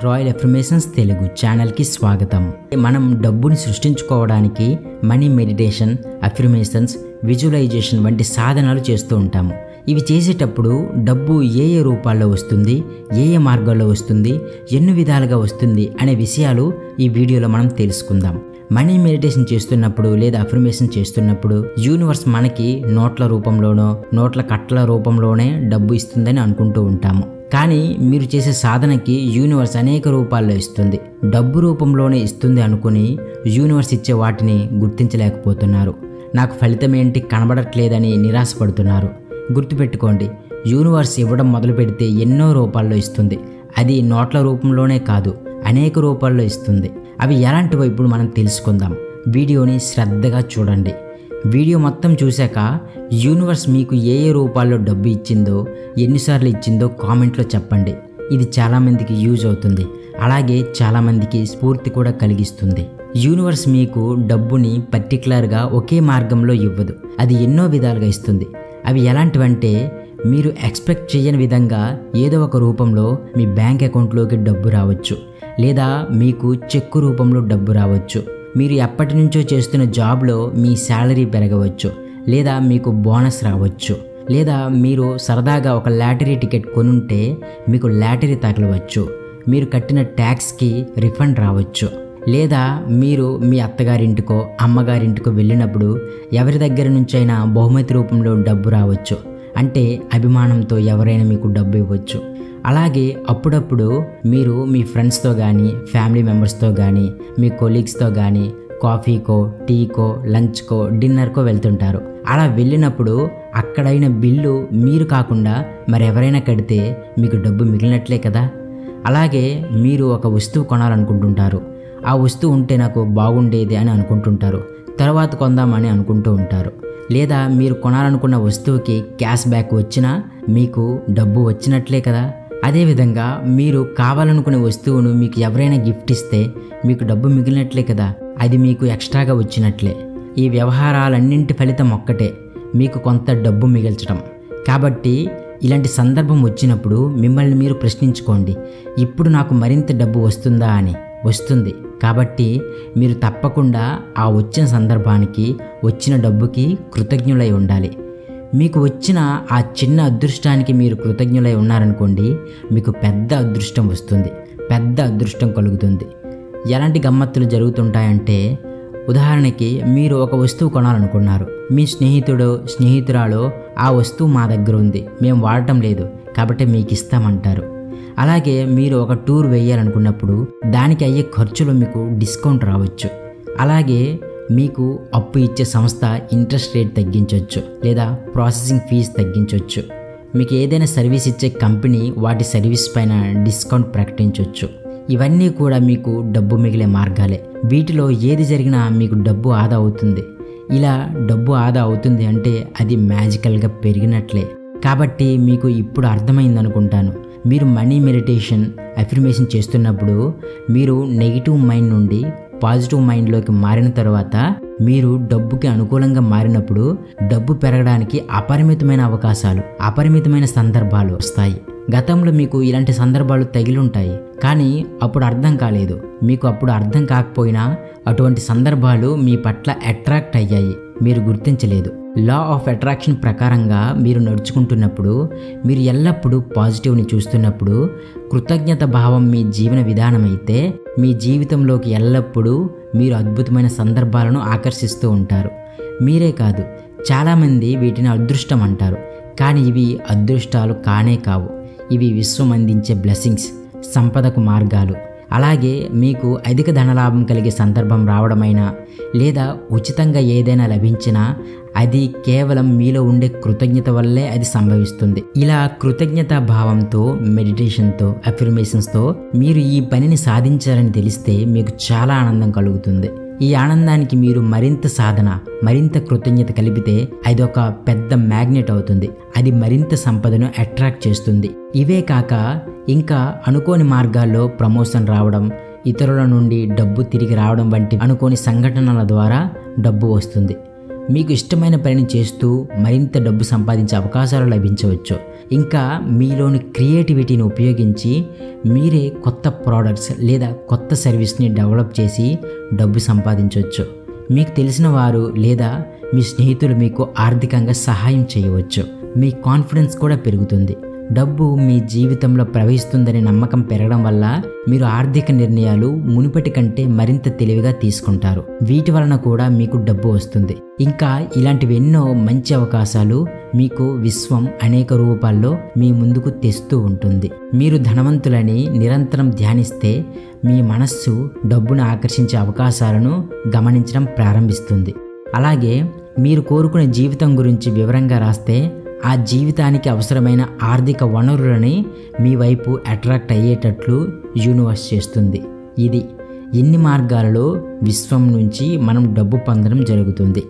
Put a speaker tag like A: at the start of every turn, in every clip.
A: Royal affirmations Telugu ఛానల్కి స్వాగతం. మనం డబ్బుని సృష్టించుకోవడానికి మనీ మెడిటేషన్, అఫర్మేషన్స్, విజువలైజేషన్ వంటి సాధనాలు చేస్తూ ఉంటాము. ఇవి చేసేటప్పుడు డబ్బు ఏ ఏ రూపాల్లో వస్తుంది, ఏ ఏ మార్గాల్లో వస్తుంది, ఎన్ని విధాలుగా వస్తుంది అనే విషయాలు ఈ వీడియోలో మనం తెలుసుకుందాం. మనీ మెడిటేషన్ చేస్తున్నప్పుడు లేదా అఫర్మేషన్ చేస్తున్నప్పుడు యూనివర్స్ మనకి నోట్ల రూపంలోనో నోట్ల కట్టల రూపంలోనే డబ్బు ఇస్తుందని అనుకుంటూ ఉంటాము. కానీ మీరు చేసే సాధనకి యూనివర్స్ అనేక రూపాల్లో ఇస్తుంది. డబ్బు రూపంలోనే ఇస్తుంది అనుకుని యూనివర్స్ ఇచ్చే వాటిని గుర్తించలేకపోతున్నారు. నాకు ఫలితం ఏంటి కనబడట్లేదని నిరాశపడుతున్నారు. గుర్తుపెట్టుకోండి, యూనివర్స్ ఇవ్వడం మొదలు పెడితే ఎన్నో రూపాల్లో ఇస్తుంది. అది నోట్ల రూపంలోనే కాదు, అనేక రూపాల్లో ఇస్తుంది. అవి ఎలాంటివో ఇప్పుడు మనం తెలుసుకుందాం. వీడియోని శ్రద్ధగా చూడండి. వీడియో మొత్తం చూశాక యూనివర్స్ మీకు ఏ ఏ రూపాల్లో డబ్బు ఇచ్చిందో, ఎన్నిసార్లు ఇచ్చిందో కామెంట్లో చెప్పండి. ఇది చాలామందికి యూజ్ అవుతుంది, అలాగే చాలామందికి స్ఫూర్తి కూడా కలిగిస్తుంది. యూనివర్స్ మీకు డబ్బుని పర్టికులర్గా ఒకే మార్గంలో ఇవ్వదు, అది ఎన్నో విధాలుగా ఇస్తుంది. అవి ఎలాంటివంటే, మీరు ఎక్స్పెక్ట్ చేయని విధంగా ఏదో ఒక రూపంలో మీ బ్యాంక్ అకౌంట్లోకి డబ్బు రావచ్చు, లేదా మీకు చెక్కు రూపంలో డబ్బు రావచ్చు. మీరు ఎప్పటి నుంచో చేస్తున్న జాబ్లో మీ శాలరీ పెరగవచ్చు, లేదా మీకు బోనస్ రావచ్చు, లేదా మీరు సరదాగా ఒక లాటరీ టికెట్ కొనుంటే మీకు లాటరీ తగలవచ్చు, మీరు కట్టిన ట్యాక్స్కి రిఫండ్ రావచ్చు, లేదా మీరు మీ అత్తగారింటికో అమ్మగారింటికో వెళ్ళినప్పుడు ఎవరి దగ్గర నుంచైనా బహుమతి రూపంలో డబ్బు రావచ్చు. అంటే అభిమానంతో ఎవరైనా మీకు డబ్బు ఇవ్వచ్చు. అలాగే అప్పుడప్పుడు మీరు మీ ఫ్రెండ్స్తో కానీ, ఫ్యామిలీ మెంబర్స్తో కానీ, మీ కొలీగ్స్తో కానీ కాఫీకో, టీకో, లంచ్కో, డిన్నర్కో వెళ్తుంటారు. అలా వెళ్ళినప్పుడు అక్కడైన బిల్లు మీరు కాకుండా మరెవరైనా కడితే మీకు డబ్బు మిగిలినట్లే కదా. అలాగే మీరు ఒక వస్తువు కొనాలనుకుంటుంటారు. ఆ వస్తువు ఉంటే నాకు బాగుండేది అని అనుకుంటుంటారు. తర్వాత కొందామని అనుకుంటూ ఉంటారు. లేదా మీరు కొనాలనుకున్న వస్తువుకి క్యాష్ బ్యాక్ వచ్చినా మీకు డబ్బు వచ్చినట్లే కదా. అదేవిధంగా మీరు కావాలనుకునే వస్తువును మీకు ఎవరైనా గిఫ్ట్ ఇస్తే మీకు డబ్బు మిగిలినట్లే కదా, అది మీకు ఎక్స్ట్రాగా వచ్చినట్లే. ఈ వ్యవహారాలన్నింటి ఫలితం ఒక్కటే, మీకు కొంత డబ్బు మిగిల్చడం. కాబట్టి ఇలాంటి సందర్భం వచ్చినప్పుడు మిమ్మల్ని మీరు ప్రశ్నించుకోండి, ఇప్పుడు నాకు మరింత డబ్బు వస్తుందా అని. వస్తుంది. కాబట్టి మీరు తప్పకుండా ఆ వచ్చిన సందర్భానికి, వచ్చిన డబ్బుకి కృతజ్ఞులై ఉండాలి. మీకు వచ్చిన ఆ చిన్న అదృష్టానికి మీరు కృతజ్ఞులై ఉన్నారనుకోండి, మీకు పెద్ద అదృష్టం వస్తుంది, పెద్ద అదృష్టం కలుగుతుంది. ఎలాంటి గమ్మత్తులు జరుగుతుంటాయంటే, ఉదాహరణకి మీరు ఒక వస్తువు కొనాలనుకున్నారు. మీ స్నేహితురాలో ఆ వస్తువు మా దగ్గర ఉంది, మేము వాడటం లేదు కాబట్టి మీకు ఇస్తామంటారు. అలాగే మీరు ఒక టూర్ వేయాలనుకున్నప్పుడు దానికి అయ్యే ఖర్చులో మీకు డిస్కౌంట్ రావచ్చు. అలాగే మీకు అప్పు ఇచ్చే సంస్థ ఇంట్రెస్ట్ రేట్ తగ్గించవచ్చు, లేదా ప్రాసెసింగ్ ఫీజు తగ్గించవచ్చు. మీకు ఏదైనా సర్వీస్ ఇచ్చే కంపెనీ వాటి సర్వీస్ పైన డిస్కౌంట్ ప్రకటించవచ్చు. ఇవన్నీ కూడా మీకు డబ్బు మిగిలే మార్గాలే. వీటిలో ఏది జరిగినా మీకు డబ్బు ఆదా అవుతుంది. ఇలా డబ్బు ఆదా అవుతుంది అంటే అది మ్యాజికల్గా పెరిగినట్లే. కాబట్టి మీకు ఇప్పుడు అర్థమైంది అనుకుంటాను. మీరు మనీ మెడిటేషన్, అఫర్మేషన్ చేస్తున్నప్పుడు మీరు నెగిటివ్ మైండ్ నుండి పాజిటివ్ మైండ్లోకి మారిన తర్వాత, మీరు డబ్బుకి అనుకూలంగా మారినప్పుడు డబ్బు పెరగడానికి అపరిమితమైన అవకాశాలు, అపరిమితమైన సందర్భాలు వస్తాయి. గతంలో మీకు ఇలాంటి సందర్భాలు తగిలుంటాయి, కానీ అప్పుడు అర్థం కాలేదు. మీకు అప్పుడు అర్థం కాకపోయినా అటువంటి సందర్భాలు మీ పట్ల అట్రాక్ట్ అయ్యాయి, మీరు గుర్తించలేదు. లా ఆఫ్ అట్రాక్షన్ ప్రకారంగా మీరు నడుచుకుంటున్నప్పుడు, మీరు ఎల్లప్పుడూ పాజిటివ్ని చూస్తున్నప్పుడు, కృతజ్ఞత భావం మీ జీవన విధానం అయితే, మీ జీవితంలోకి ఎల్లప్పుడూ మీరు అద్భుతమైన సందర్భాలను ఆకర్షిస్తూ ఉంటారు. మీరే కాదు, చాలామంది వీటిని అదృష్టం అంటారు. కానీ ఇవి అదృష్టాలు కానే కావు. ఇవి విశ్వం అందించే బ్లెస్సింగ్స్, సంపదకు మార్గాలు. అలాగే మీకు అధిక ధనలాభం కలిగే సందర్భం రావడమైనా, లేదా ఉచితంగా ఏదైనా లభించినా అది కేవలం మీలో ఉండే కృతజ్ఞత వల్లే అది సంభవిస్తుంది. ఇలా కృతజ్ఞతా భావంతో, మెడిటేషన్తో, అఫర్మేషన్స్తో మీరు ఈ పనిని సాధించారని తెలిస్తే మీకు చాలా ఆనందం కలుగుతుంది. ఈ ఆనందానికి మీరు మరింత సాధన, మరింత కృతజ్ఞత కలిపితే అది ఒక పెద్ద మ్యాగ్నెట్ అవుతుంది. అది మరింత సంపదను అట్రాక్ట్ చేస్తుంది. ఇవే కాక ఇంకా అనుకోని మార్గాల్లో ప్రమోషన్ రావడం, ఇతరుల నుండి డబ్బు తిరిగి రావడం వంటి అనుకోని సంఘటనల ద్వారా డబ్బు వస్తుంది. మీకు ఇష్టమైన పనిని చేస్తూ మరింత డబ్బు సంపాదించే అవకాశాలు లభించవచ్చు. ఇంకా మీలోని క్రియేటివిటీని ఉపయోగించి మీరే కొత్త ప్రోడక్ట్స్ లేదా కొత్త సర్వీస్ని డెవలప్ చేసి డబ్బు సంపాదించవచ్చు. మీకు తెలిసిన వారు లేదా మీ స్నేహితులు మీకు ఆర్థికంగా సహాయం చేయవచ్చు. మీ కాన్ఫిడెన్స్ కూడా పెరుగుతుంది. డబ్బు మీ జీవితంలో ప్రవహిస్తుందనే నమ్మకం పెరగడం వల్ల మీరు ఆర్థిక నిర్ణయాలు మునుపటి కంటే మరింత తెలివిగా తీసుకుంటారు. వీటి వలన కూడా మీకు డబ్బు వస్తుంది. ఇంకా ఇలాంటివి ఎన్నో మంచి అవకాశాలు మీకు విశ్వం అనేక రూపాల్లో మీ ముందుకు తెస్తూ ఉంటుంది. మీరు ధనవంతులని నిరంతరం ధ్యానిస్తే మీ మనస్సు డబ్బును ఆకర్షించే అవకాశాలను గమనించడం ప్రారంభిస్తుంది. అలాగే మీరు కోరుకునే జీవితం గురించి వివరంగా రాస్తే ఆ జీవితానికి అవసరమైన ఆర్థిక వనరులని మీ వైపు అట్రాక్ట్ అయ్యేటట్లు యూనివర్స్ చేస్తుంది. ఇది ఎన్ని మార్గాలలో విశ్వం నుంచి మనం డబ్బు పొందడం జరుగుతుంది.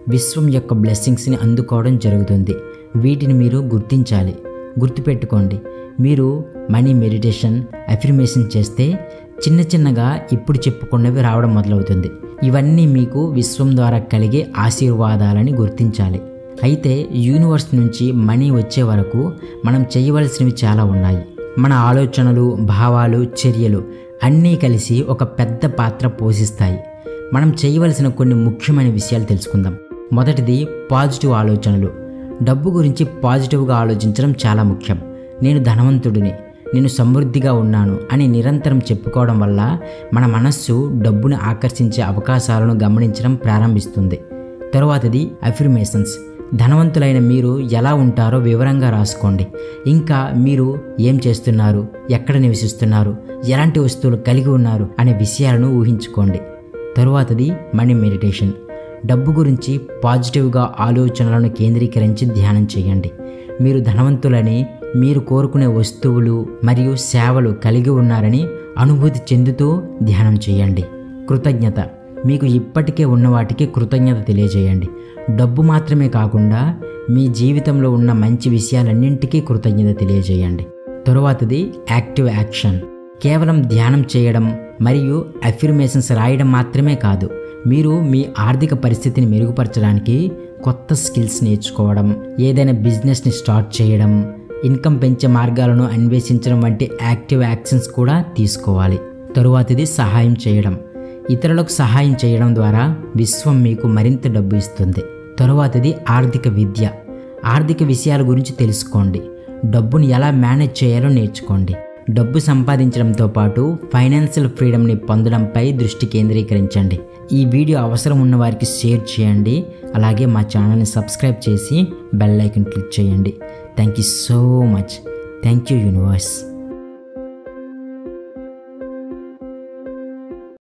A: విశ్వం యొక్క బ్లెస్సింగ్స్ని అందుకోవడం జరుగుతుంది. వీటిని మీరు గుర్తించాలి. గుర్తుపెట్టుకోండి, మీరు మనీ మెడిటేషన్, అఫర్మేషన్ చేస్తే చిన్న చిన్నగా ఇప్పుడు చెప్పుకున్నవి రావడం మొదలవుతుంది. ఇవన్నీ మీకు విశ్వం ద్వారా కలిగే ఆశీర్వాదాలని గుర్తించాలి. అయితే యూనివర్స్ నుంచి మనీ వచ్చే వరకు మనం చేయవలసినవి చాలా ఉన్నాయి. మన ఆలోచనలు, భావాలు, చర్యలు అన్నీ కలిసి ఒక పెద్ద పాత్ర పోషిస్తాయి. మనం చేయవలసిన కొన్ని ముఖ్యమైన విషయాలు తెలుసుకుందాం. మొదటిది పాజిటివ్ ఆలోచనలు. డబ్బు గురించి పాజిటివ్గా ఆలోచించడం చాలా ముఖ్యం. నేను ధనవంతుడిని, నేను సమృద్ధిగా ఉన్నాను అని నిరంతరం చెప్పుకోవడం వల్ల మన మనస్సు డబ్బును ఆకర్షించే అవకాశాలను గమనించడం ప్రారంభిస్తుంది. తరువాతది అఫర్మేషన్స్. ధనవంతులైన మీరు ఎలా ఉంటారో వివరంగా రాసుకోండి. ఇంకా మీరు ఏం చేస్తున్నారు, ఎక్కడ నివసిస్తున్నారు, ఎలాంటి వస్తువులు కలిగి ఉన్నారు అనే విషయాలను ఊహించుకోండి. తరువాతది మనీ మెడిటేషన్. డబ్బు గురించి పాజిటివ్గా ఆలోచనలను కేంద్రీకరించి ధ్యానం చేయండి. మీరు ధనవంతులని, మీరు కోరుకునే వస్తువులు మరియు సేవలు కలిగి ఉన్నారని అనుభూతి చెందుతూ ధ్యానం చేయండి. కృతజ్ఞత. మీకు ఇప్పటికే ఉన్న వాటికి కృతజ్ఞత తెలియజేయండి. డబ్బు మాత్రమే కాకుండా మీ జీవితంలో ఉన్న మంచి విషయాలన్నింటికీ కృతజ్ఞత తెలియజేయండి. తరువాతది యాక్టివ్ యాక్షన్. కేవలం ధ్యానం చేయడం మరియు అఫర్మేషన్స్ రాయడం మాత్రమే కాదు, మీరు మీ ఆర్థిక పరిస్థితిని మెరుగుపరచడానికి కొత్త స్కిల్స్ నేర్చుకోవడం, ఏదైనా బిజినెస్ని స్టార్ట్ చేయడం, ఇన్కమ్ పెంచే మార్గాలను అన్వేషించడం వంటి యాక్టివ్ యాక్షన్స్ కూడా తీసుకోవాలి. తరువాతది సహాయం చేయడం. ఇతరులకు సహాయం చేయడం ద్వారా విశ్వం మీకు మరింత డబ్బు ఇస్తుంది. తరువాతది ఆర్థిక విద్య. ఆర్థిక విషయాల గురించి తెలుసుకోండి. డబ్బును ఎలా మేనేజ్ చేయాలో నేర్చుకోండి. డబ్బు సంపాదించడంతో పాటు ఫైనాన్షియల్ ఫ్రీడమ్ని పొందడంపై దృష్టి కేంద్రీకరించండి. ఈ వీడియో అవసరం ఉన్న వారికి షేర్ చేయండి. అలాగే మా ఛానల్ని సబ్స్క్రైబ్ చేసి బెల్ ఐకాన్ క్లిక్ చేయండి. Thank you so much. Thank you universe.